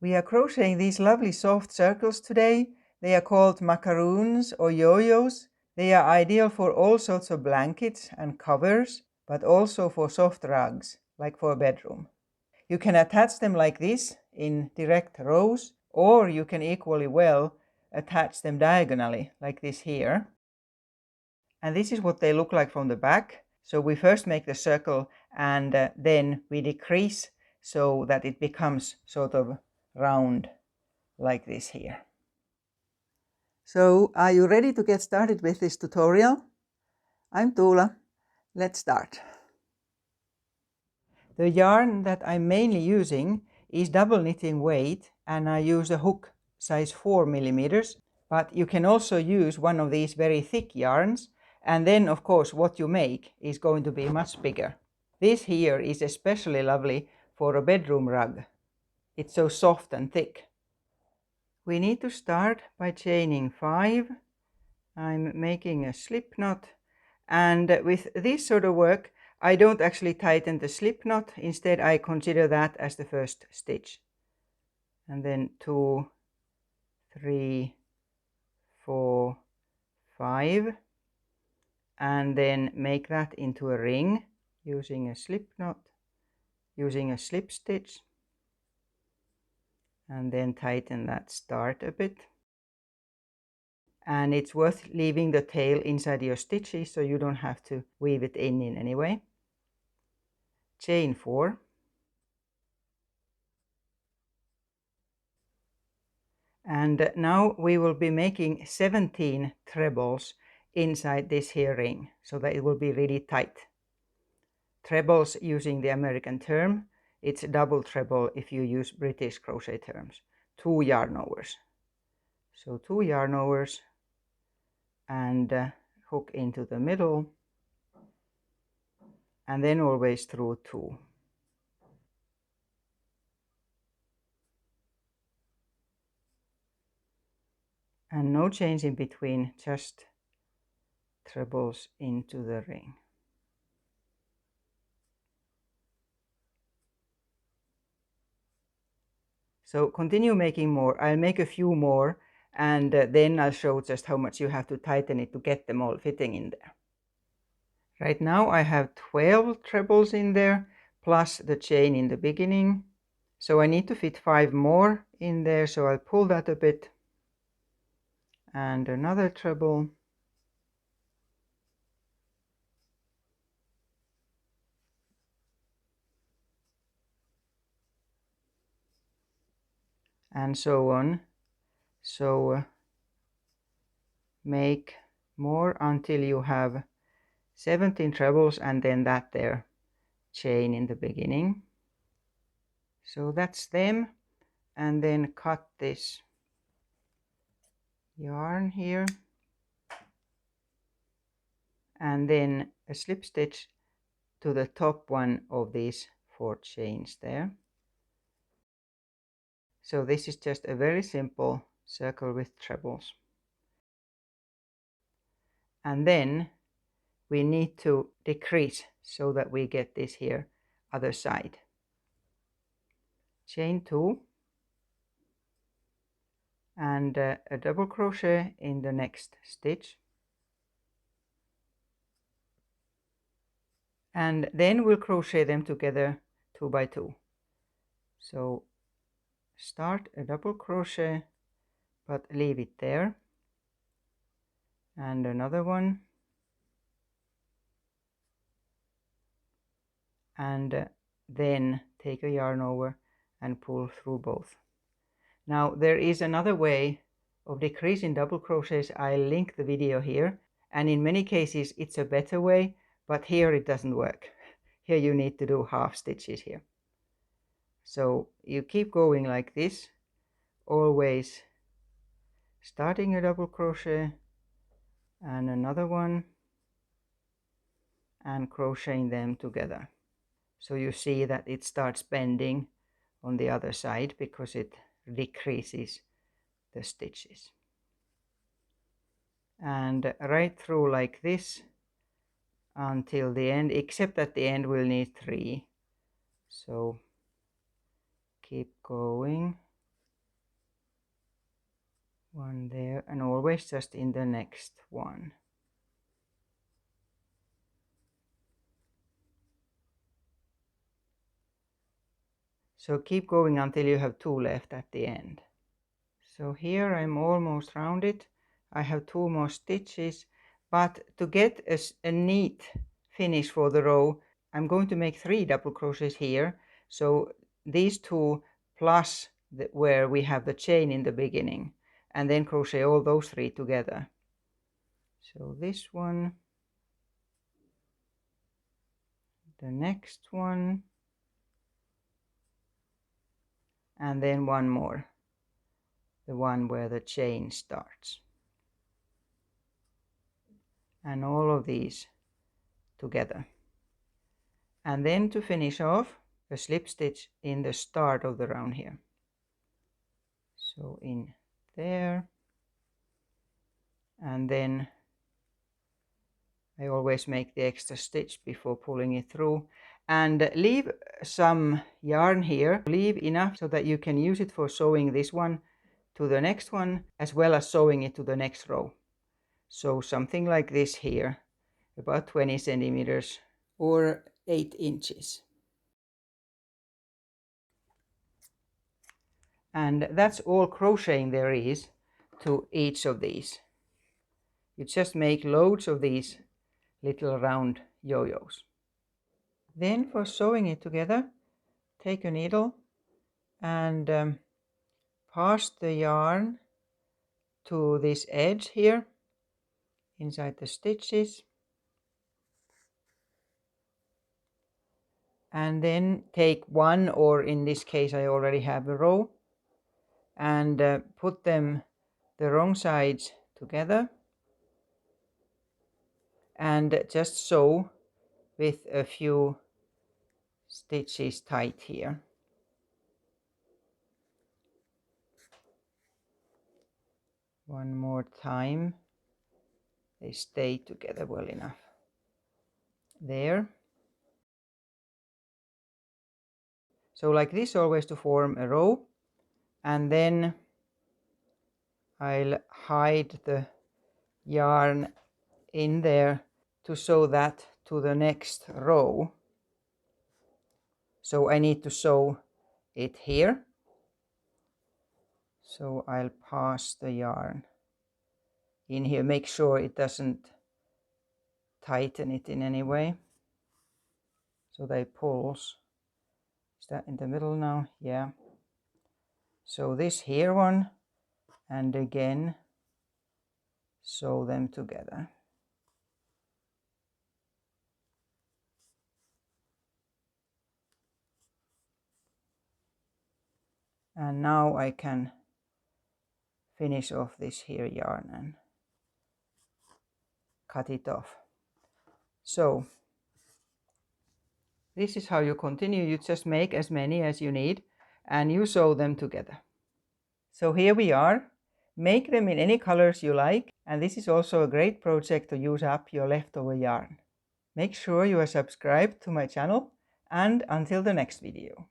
We are crocheting these lovely soft circles today. They are called macaroons or yo-yos. They are ideal for all sorts of blankets and covers, but also for soft rugs, like for a bedroom. You can attach them like this in direct rows, or you can equally well attach them diagonally, like this here. And this is what they look like from the back. So we first make the circle and then we decrease so that it becomes sort of round like this here. So are you ready to get started with this tutorial? I'm Tuula. Let's start. The yarn that I'm mainly using is double knitting weight, and I use a hook size 4 millimeters, but you can also use one of these very thick yarns, and then of course what you make is going to be much bigger. This here is especially lovely for a bedroom rug. It's so soft and thick. We need to start by chaining 5. I'm making a slip knot, and with this sort of work I don't actually tighten the slip knot. Instead I consider that as the first stitch, and then 2, 3, 4, 5, and then make that into a ring using a slip knot, using a slip stitch, and then tighten that start a bit. And it's worth leaving the tail inside your stitches so you don't have to weave it in any way. Chain 4, and now we will be making 17 trebles inside this here ring so that it will be really tight. Trebles using the American term, it's double treble if you use British crochet terms. 2 yarn overs. So 2 yarn overs and hook into the middle, and then always through 2. And no chains in between, just trebles into the ring. So continue making more. I'll make a few more, and then I'll show just how much you have to tighten it to get them all fitting in there. Right now I have 12 trebles in there, plus the chain in the beginning. So I need to fit 5 more in there, so I'll pull that a bit. And another treble. And so on. So make more until you have 17 trebles and then that there chain in the beginning. So that's them, and then cut this yarn here and then a slip stitch to the top one of these 4 chains there. So this is just a very simple circle with trebles. And then we need to decrease so that we get this here other side. Chain 2 and a double crochet in the next stitch, and then we'll crochet them together 2 by 2. So start a double crochet but leave it there, and another one, and then take a yarn over and pull through both. Now there is another way of decreasing double crochets. I'll link the video here, and in many cases it's a better way, but here it doesn't work. Here you need to do half stitches here. So you keep going like this, always starting a double crochet and another one and crocheting them together. So you see that it starts bending on the other side because it decreases the stitches. And right through like this until the end, except at the end we'll need 3. So keep going and there, and always just in the next one. So keep going until you have 2 left at the end. So here I'm almost rounded. I have 2 more stitches, but to get a neat finish for the row, I'm going to make 3 double crochets here. So these 2 plus where we have the chain in the beginning, and then crochet all those 3 together. So this one, the next one, and then one more, the one where the chain starts, and all of these together. And then to finish off, a slip stitch in the start of the round here. So in there, and then I always make the extra stitch before pulling it through, and leave some yarn here. Leave enough so that you can use it for sewing this one to the next one, as well as sewing it to the next row. So something like this here, about 20 centimeters or 8 inches. And that's all crocheting there is to each of these. You just make loads of these little round yo-yos. Then for sewing it together, take a needle and pass the yarn to this edge here inside the stitches, and then take one, or in this case I already have a row, and put them the wrong sides together and just sew with a few stitches tight here. One more time. They stay together well enough. There. So like this, always to form a row, and then I'll hide the yarn in there to sew that to the next row. So I need to sew it here. So I'll pass the yarn in here, make sure it doesn't tighten it in any way. So they pulls. Is that in the middle now? Yeah. So this here one, and again sew them together. And now I can finish off this here yarn and cut it off. So this is how you continue. You just make as many as you need and you sew them together. So here we are. Make them in any colors you like, and this is also a great project to use up your leftover yarn. Make sure you are subscribed to my channel, and until the next video.